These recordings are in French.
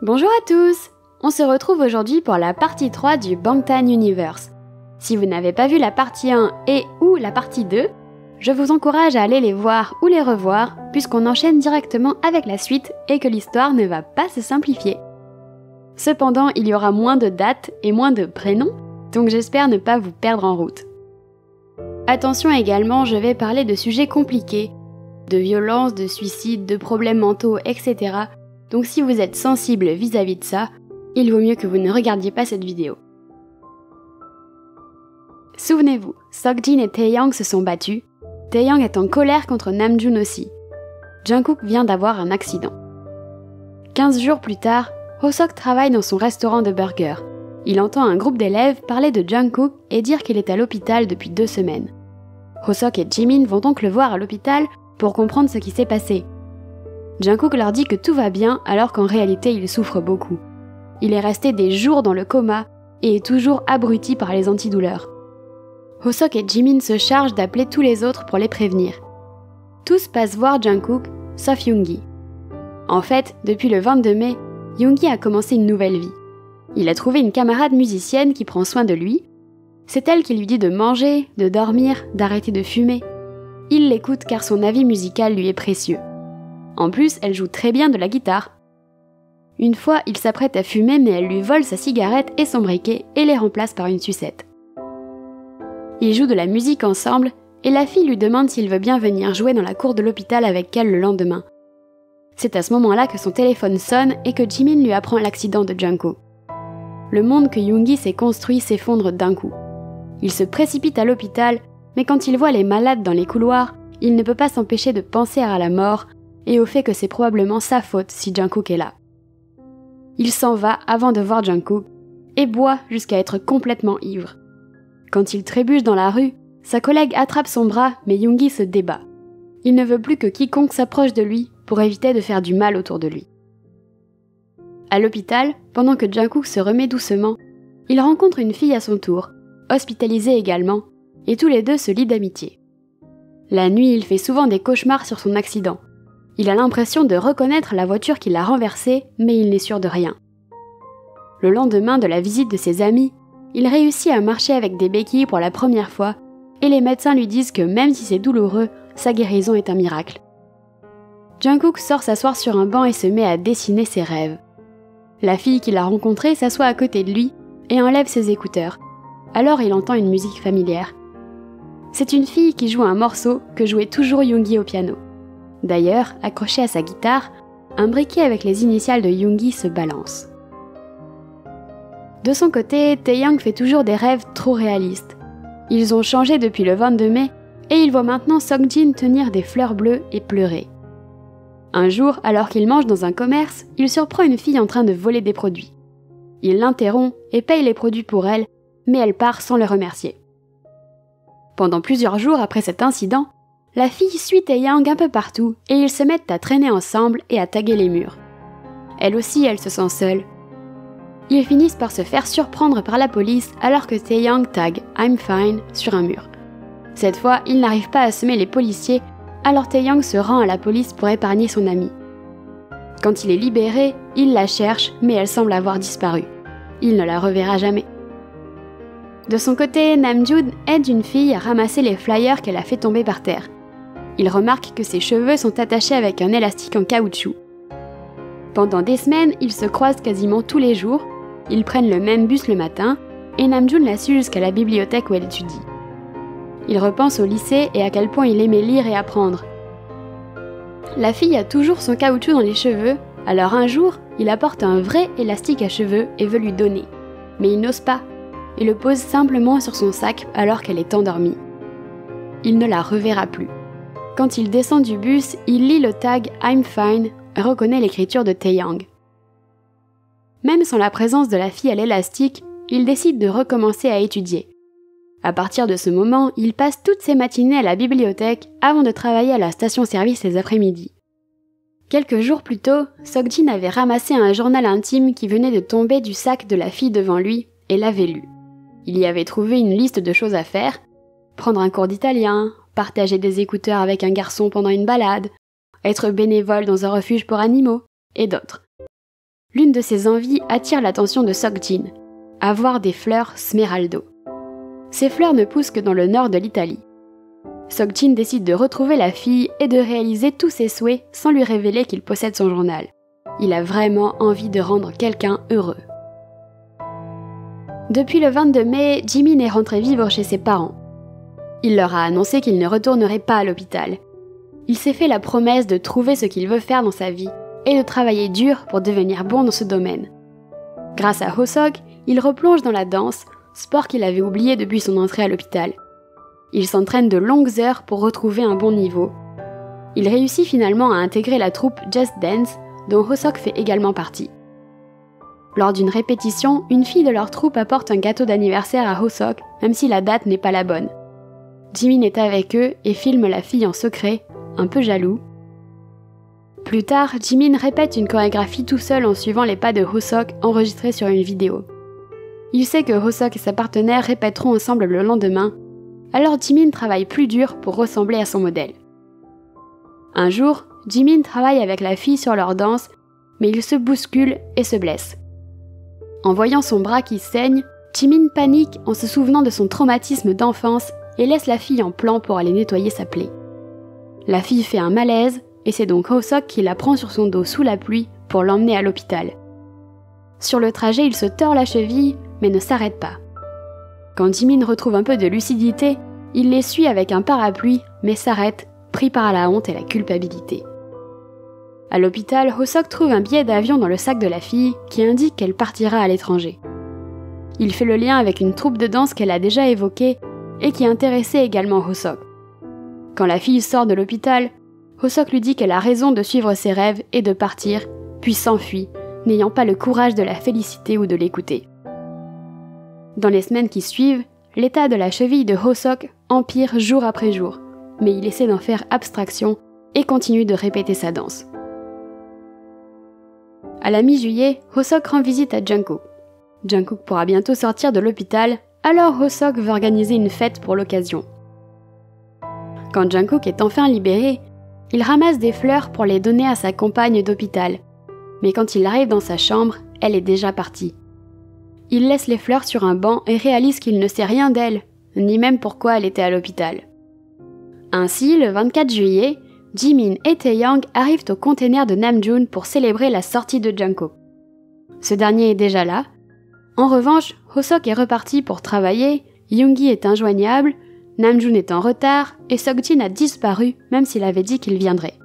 Bonjour à tous! On se retrouve aujourd'hui pour la partie 3 du Bangtan Universe. Si vous n'avez pas vu la partie 1 et ou la partie 2, je vous encourage à aller les voir ou les revoir puisqu'on enchaîne directement avec la suite et que l'histoire ne va pas se simplifier. Cependant, il y aura moins de dates et moins de prénoms, donc j'espère ne pas vous perdre en route. Attention également, je vais parler de sujets compliqués, de violences, de suicides, de problèmes mentaux, etc. Donc si vous êtes sensible vis-à-vis de ça, il vaut mieux que vous ne regardiez pas cette vidéo. Souvenez-vous, Seokjin et Taeyang se sont battus. Taeyang est en colère contre Namjoon aussi. Jungkook vient d'avoir un accident. 15 jours plus tard, Hoseok travaille dans son restaurant de burgers. Il entend un groupe d'élèves parler de Jungkook et dire qu'il est à l'hôpital depuis 2 semaines. Hoseok et Jimin vont donc le voir à l'hôpital pour comprendre ce qui s'est passé. Jungkook leur dit que tout va bien alors qu'en réalité il souffre beaucoup. Il est resté des jours dans le coma et est toujours abruti par les antidouleurs. Hoseok et Jimin se chargent d'appeler tous les autres pour les prévenir. Tous passent voir Jungkook, sauf Yoongi. En fait, depuis le 22 mai, Yoongi a commencé une nouvelle vie. Il a trouvé une camarade musicienne qui prend soin de lui. C'est elle qui lui dit de manger, de dormir, d'arrêter de fumer. Il l'écoute car son avis musical lui est précieux. En plus, elle joue très bien de la guitare. Une fois, il s'apprête à fumer mais elle lui vole sa cigarette et son briquet et les remplace par une sucette. Ils jouent de la musique ensemble et la fille lui demande s'il veut bien venir jouer dans la cour de l'hôpital avec elle le lendemain. C'est à ce moment-là que son téléphone sonne et que Jimin lui apprend l'accident de Jungkook. Le monde que Yoongi s'est construit s'effondre d'un coup. Il se précipite à l'hôpital, mais quand il voit les malades dans les couloirs, il ne peut pas s'empêcher de penser à la mort et au fait que c'est probablement sa faute si Jungkook est là. Il s'en va avant de voir Jungkook et boit jusqu'à être complètement ivre. Quand il trébuche dans la rue, sa collègue attrape son bras mais Yoongi se débat. Il ne veut plus que quiconque s'approche de lui pour éviter de faire du mal autour de lui. À l'hôpital, pendant que Jungkook se remet doucement, il rencontre une fille à son tour, hospitalisée également, et tous les deux se lient d'amitié. La nuit, il fait souvent des cauchemars sur son accident. Il a l'impression de reconnaître la voiture qui l'a renversé, mais il n'est sûr de rien. Le lendemain de la visite de ses amis, il réussit à marcher avec des béquilles pour la première fois, et les médecins lui disent que même si c'est douloureux, sa guérison est un miracle. Jungkook sort s'asseoir sur un banc et se met à dessiner ses rêves. La fille qu'il a rencontrée s'assoit à côté de lui et enlève ses écouteurs. Alors il entend une musique familière. C'est une fille qui joue un morceau que jouait toujours Yoongi au piano. D'ailleurs, accroché à sa guitare, un briquet avec les initiales de Yoongi se balance. De son côté, Taeyang fait toujours des rêves trop réalistes. Ils ont changé depuis le 22 mai et il voit maintenant Seokjin tenir des fleurs bleues et pleurer. Un jour, alors qu'il mange dans un commerce, il surprend une fille en train de voler des produits. Il l'interrompt et paye les produits pour elle, mais elle part sans le remercier. Pendant plusieurs jours après cet incident, la fille suit Taeyang un peu partout et ils se mettent à traîner ensemble et à taguer les murs. Elle aussi, elle se sent seule. Ils finissent par se faire surprendre par la police alors que Taeyang tague « I'm fine » sur un mur. Cette fois, il n'arrive pas à semer les policiers, alors Taeyang se rend à la police pour épargner son amie. Quand il est libéré, il la cherche, mais elle semble avoir disparu. Il ne la reverra jamais. De son côté, Namjoon aide une fille à ramasser les flyers qu'elle a fait tomber par terre. Il remarque que ses cheveux sont attachés avec un élastique en caoutchouc. Pendant des semaines, ils se croisent quasiment tous les jours, ils prennent le même bus le matin, et Namjoon la suit jusqu'à la bibliothèque où elle étudie. Il repense au lycée et à quel point il aimait lire et apprendre. La fille a toujours son caoutchouc dans les cheveux, alors un jour, il apporte un vrai élastique à cheveux et veut lui donner. Mais il n'ose pas, et le pose simplement sur son sac alors qu'elle est endormie. Il ne la reverra plus. Quand il descend du bus, il lit le tag « I'm fine » et reconnaît l'écriture de Taeyang. Même sans la présence de la fille à l'élastique, il décide de recommencer à étudier. À partir de ce moment, il passe toutes ses matinées à la bibliothèque avant de travailler à la station-service les après-midi. Quelques jours plus tôt, Seokjin avait ramassé un journal intime qui venait de tomber du sac de la fille devant lui et l'avait lu. Il y avait trouvé une liste de choses à faire, prendre un cours d'italien, partager des écouteurs avec un garçon pendant une balade, être bénévole dans un refuge pour animaux, et d'autres. l'une de ses envies attire l'attention de Seokjin, avoir des fleurs Smeraldo. Ces fleurs ne poussent que dans le nord de l'Italie. Seokjin décide de retrouver la fille et de réaliser tous ses souhaits sans lui révéler qu'il possède son journal. Il a vraiment envie de rendre quelqu'un heureux. Depuis le 22 mai, Jimin est rentré vivre chez ses parents. Il leur a annoncé qu'il ne retournerait pas à l'hôpital. Il s'est fait la promesse de trouver ce qu'il veut faire dans sa vie et de travailler dur pour devenir bon dans ce domaine. Grâce à Hoseok, il replonge dans la danse, sport qu'il avait oublié depuis son entrée à l'hôpital. Il s'entraîne de longues heures pour retrouver un bon niveau. Il réussit finalement à intégrer la troupe Just Dance, dont Hoseok fait également partie. Lors d'une répétition, une fille de leur troupe apporte un gâteau d'anniversaire à Hoseok, même si la date n'est pas la bonne. Jimin est avec eux et filme la fille en secret, un peu jaloux. Plus tard, Jimin répète une chorégraphie tout seul en suivant les pas de Hoseok enregistrés sur une vidéo. Il sait que Hoseok et sa partenaire répéteront ensemble le lendemain, alors Jimin travaille plus dur pour ressembler à son modèle. Un jour, Jimin travaille avec la fille sur leur danse, mais il se bouscule et se blesse. En voyant son bras qui saigne, Jimin panique en se souvenant de son traumatisme d'enfance et laisse la fille en plan pour aller nettoyer sa plaie. La fille fait un malaise et c'est donc Hoseok qui la prend sur son dos sous la pluie pour l'emmener à l'hôpital. Sur le trajet, il se tord la cheville mais ne s'arrête pas. Quand Jimin retrouve un peu de lucidité, il les suit avec un parapluie mais s'arrête, pris par la honte et la culpabilité. À l'hôpital, Hoseok trouve un billet d'avion dans le sac de la fille qui indique qu'elle partira à l'étranger. Il fait le lien avec une troupe de danse qu'elle a déjà évoquée et qui intéressait également Hoseok. Quand la fille sort de l'hôpital, Hoseok lui dit qu'elle a raison de suivre ses rêves et de partir, puis s'enfuit, n'ayant pas le courage de la féliciter ou de l'écouter. Dans les semaines qui suivent, l'état de la cheville de Hoseok empire jour après jour, mais il essaie d'en faire abstraction et continue de répéter sa danse. À la mi-juillet, Hoseok rend visite à Jungkook. Jungkook pourra bientôt sortir de l'hôpital, alors Hoseok veut organiser une fête pour l'occasion. Quand Jungkook est enfin libéré, il ramasse des fleurs pour les donner à sa compagne d'hôpital. Mais quand il arrive dans sa chambre, elle est déjà partie. Il laisse les fleurs sur un banc et réalise qu'il ne sait rien d'elle, ni même pourquoi elle était à l'hôpital. Ainsi, le 24 juillet, Jimin et Taeyang arrivent au container de Namjoon pour célébrer la sortie de Jungkook. Ce dernier est déjà là. En revanche, Hoseok est reparti pour travailler, Yoongi est injoignable, Namjoon est en retard et Seokjin a disparu même s'il avait dit qu'il viendrait.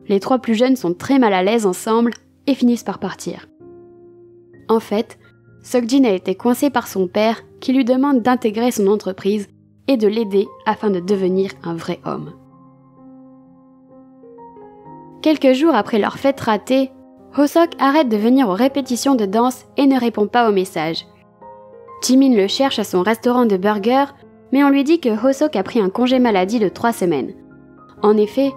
Les trois plus jeunes sont très mal à l'aise ensemble et finissent par partir. En fait, Seokjin a été coincé par son père qui lui demande d'intégrer son entreprise et de l'aider afin de devenir un vrai homme. Quelques jours après leur fête ratée, Hoseok arrête de venir aux répétitions de danse et ne répond pas aux messages. Jimin le cherche à son restaurant de burgers, mais on lui dit que Hoseok a pris un congé maladie de 3 semaines. En effet,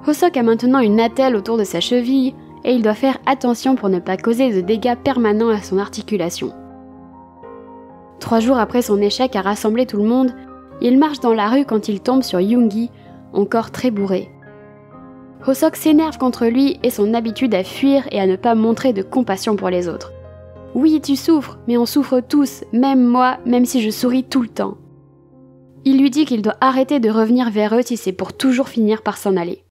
Hoseok a maintenant une attelle autour de sa cheville et il doit faire attention pour ne pas causer de dégâts permanents à son articulation. 3 jours après son échec à rassembler tout le monde, il marche dans la rue quand il tombe sur Yoongi, encore très bourré. Hoseok s'énerve contre lui et son habitude à fuir et à ne pas montrer de compassion pour les autres. « Oui, tu souffres, mais on souffre tous, même moi, même si je souris tout le temps. » Il lui dit qu'il doit arrêter de revenir vers eux si c'est pour toujours finir par s'en aller.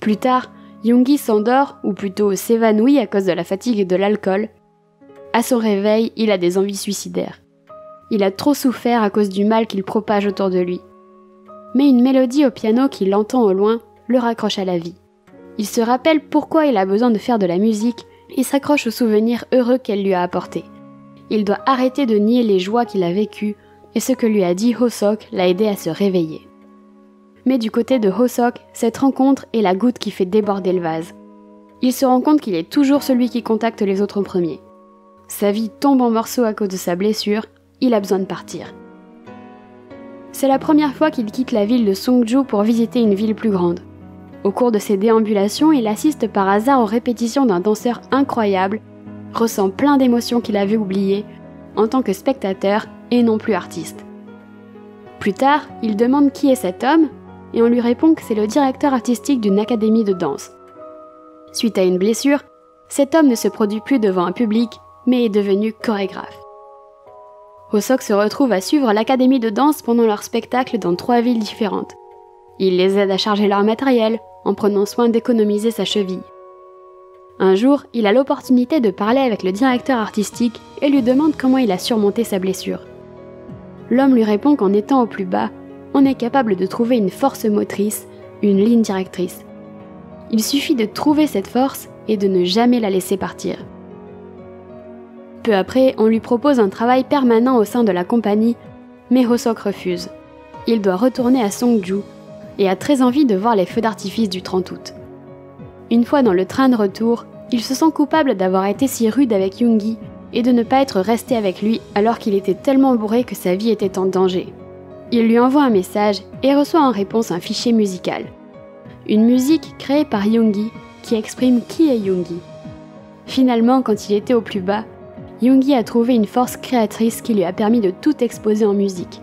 Plus tard, Yoongi s'endort, ou plutôt s'évanouit à cause de la fatigue et de l'alcool. À son réveil, il a des envies suicidaires. Il a trop souffert à cause du mal qu'il propage autour de lui. Mais une mélodie au piano qu'il entend au loin le raccroche à la vie. Il se rappelle pourquoi il a besoin de faire de la musique et s'accroche aux souvenirs heureux qu'elle lui a apportés. Il doit arrêter de nier les joies qu'il a vécues et ce que lui a dit Hoseok l'a aidé à se réveiller. Mais du côté de Hoseok, cette rencontre est la goutte qui fait déborder le vase. Il se rend compte qu'il est toujours celui qui contacte les autres en premier. Sa vie tombe en morceaux à cause de sa blessure, il a besoin de partir. C'est la première fois qu'il quitte la ville de Songju pour visiter une ville plus grande. Au cours de ses déambulations, il assiste par hasard aux répétitions d'un danseur incroyable, ressent plein d'émotions qu'il avait oubliées, en tant que spectateur et non plus artiste. Plus tard, il demande qui est cet homme, et on lui répond que c'est le directeur artistique d'une académie de danse. Suite à une blessure, cet homme ne se produit plus devant un public, mais est devenu chorégraphe. Ho-seok se retrouve à suivre l'académie de danse pendant leur spectacle dans 3 villes différentes. Il les aide à charger leur matériel, en prenant soin d'économiser sa cheville. Un jour, il a l'opportunité de parler avec le directeur artistique et lui demande comment il a surmonté sa blessure. L'homme lui répond qu'en étant au plus bas, on est capable de trouver une force motrice, une ligne directrice. Il suffit de trouver cette force et de ne jamais la laisser partir. Peu après, on lui propose un travail permanent au sein de la compagnie, mais Ho-seok refuse. Il doit retourner à Songju et a très envie de voir les feux d'artifice du 30 août. Une fois dans le train de retour, il se sent coupable d'avoir été si rude avec Yoongi et de ne pas être resté avec lui alors qu'il était tellement bourré que sa vie était en danger. Il lui envoie un message et reçoit en réponse un fichier musical. Une musique créée par Yoongi qui exprime qui est Yoongi. Finalement, quand il était au plus bas, Yoongi a trouvé une force créatrice qui lui a permis de tout exposer en musique.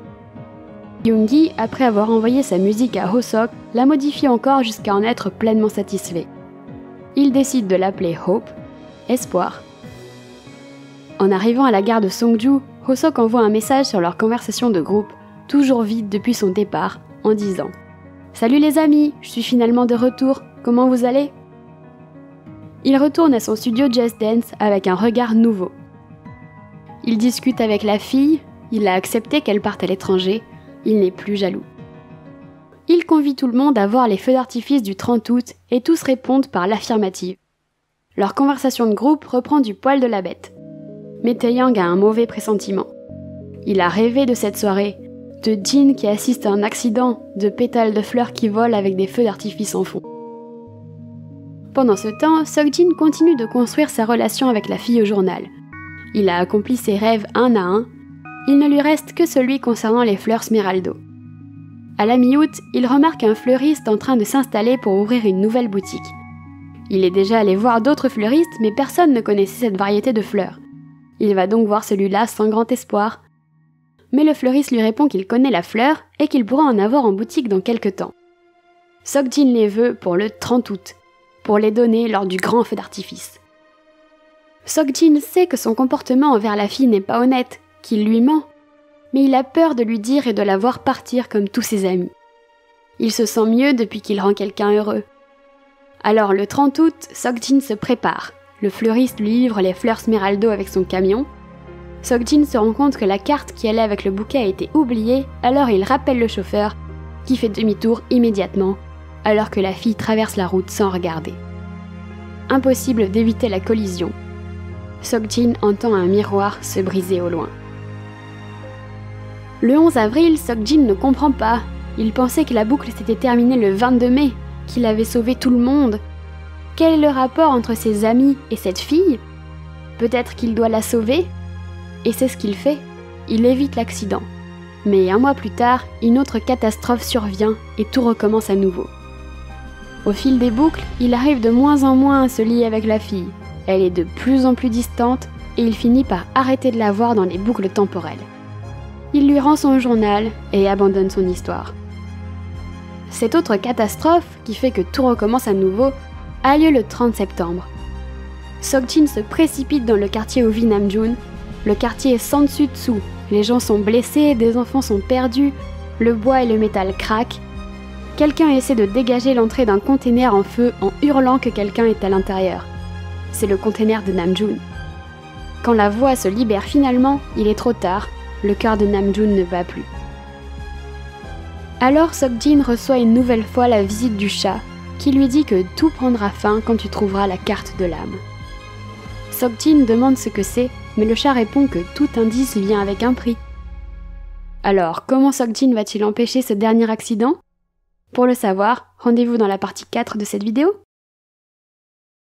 Yoongi, après avoir envoyé sa musique à Ho-seok, la modifie encore jusqu'à en être pleinement satisfait. Il décide de l'appeler Hope, espoir. En arrivant à la gare de Songju, Ho-seok envoie un message sur leur conversation de groupe, toujours vide depuis son départ, en disant « Salut les amis, je suis finalement de retour, comment vous allez ?» Il retourne à son studio Just Dance avec un regard nouveau. Il discute avec la fille, il a accepté qu'elle parte à l'étranger, il n'est plus jaloux. Il convie tout le monde à voir les feux d'artifice du 30 août et tous répondent par l'affirmative. Leur conversation de groupe reprend du poil de la bête. Mais Taeyang a un mauvais pressentiment. Il a rêvé de cette soirée, de Jin qui assiste à un accident, de pétales de fleurs qui volent avec des feux d'artifice en fond. Pendant ce temps, Seokjin continue de construire sa relation avec la fille au journal. Il a accompli ses rêves un à un, il ne lui reste que celui concernant les fleurs Smeraldo. À la mi-août, il remarque un fleuriste en train de s'installer pour ouvrir une nouvelle boutique. Il est déjà allé voir d'autres fleuristes, mais personne ne connaissait cette variété de fleurs. Il va donc voir celui-là sans grand espoir. Mais le fleuriste lui répond qu'il connaît la fleur et qu'il pourra en avoir en boutique dans quelque temps. Seokjin les veut pour le 30 août, pour les donner lors du grand feu d'artifice. Seokjin sait que son comportement envers la fille n'est pas honnête, qu'il lui ment, mais il a peur de lui dire et de la voir partir comme tous ses amis. Il se sent mieux depuis qu'il rend quelqu'un heureux. Alors le 30 août, Seokjin se prépare. Le fleuriste lui livre les fleurs Smeraldo avec son camion. Seokjin se rend compte que la carte qui allait avec le bouquet a été oubliée, alors il rappelle le chauffeur, qui fait demi-tour immédiatement, alors que la fille traverse la route sans regarder. Impossible d'éviter la collision. Seokjin entend un miroir se briser au loin. Le 11 avril, Seokjin ne comprend pas. Il pensait que la boucle s'était terminée le 22 mai, qu'il avait sauvé tout le monde. Quel est le rapport entre ses amis et cette fille? Peut-être qu'il doit la sauver? Et c'est ce qu'il fait. Il évite l'accident. Mais un mois plus tard, une autre catastrophe survient et tout recommence à nouveau. Au fil des boucles, il arrive de moins en moins à se lier avec la fille. Elle est de plus en plus distante et il finit par arrêter de la voir dans les boucles temporelles. Il lui rend son journal et abandonne son histoire. Cette autre catastrophe, qui fait que tout recommence à nouveau, a lieu le 30 septembre. Seokjin se précipite dans le quartier où vit Namjoon. Le quartier est sans dessus dessous. Les gens sont blessés, des enfants sont perdus, le bois et le métal craquent. Quelqu'un essaie de dégager l'entrée d'un container en feu en hurlant que quelqu'un est à l'intérieur. C'est le container de Namjoon. Quand la voie se libère finalement, il est trop tard. Le cœur de Namjoon ne bat plus. Alors Seokjin reçoit une nouvelle fois la visite du chat, qui lui dit que tout prendra fin quand tu trouveras la carte de l'âme. Seokjin demande ce que c'est, mais le chat répond que tout indice vient avec un prix. Alors, comment Seokjin va-t-il empêcher ce dernier accident? Pour le savoir, rendez-vous dans la partie 4 de cette vidéo.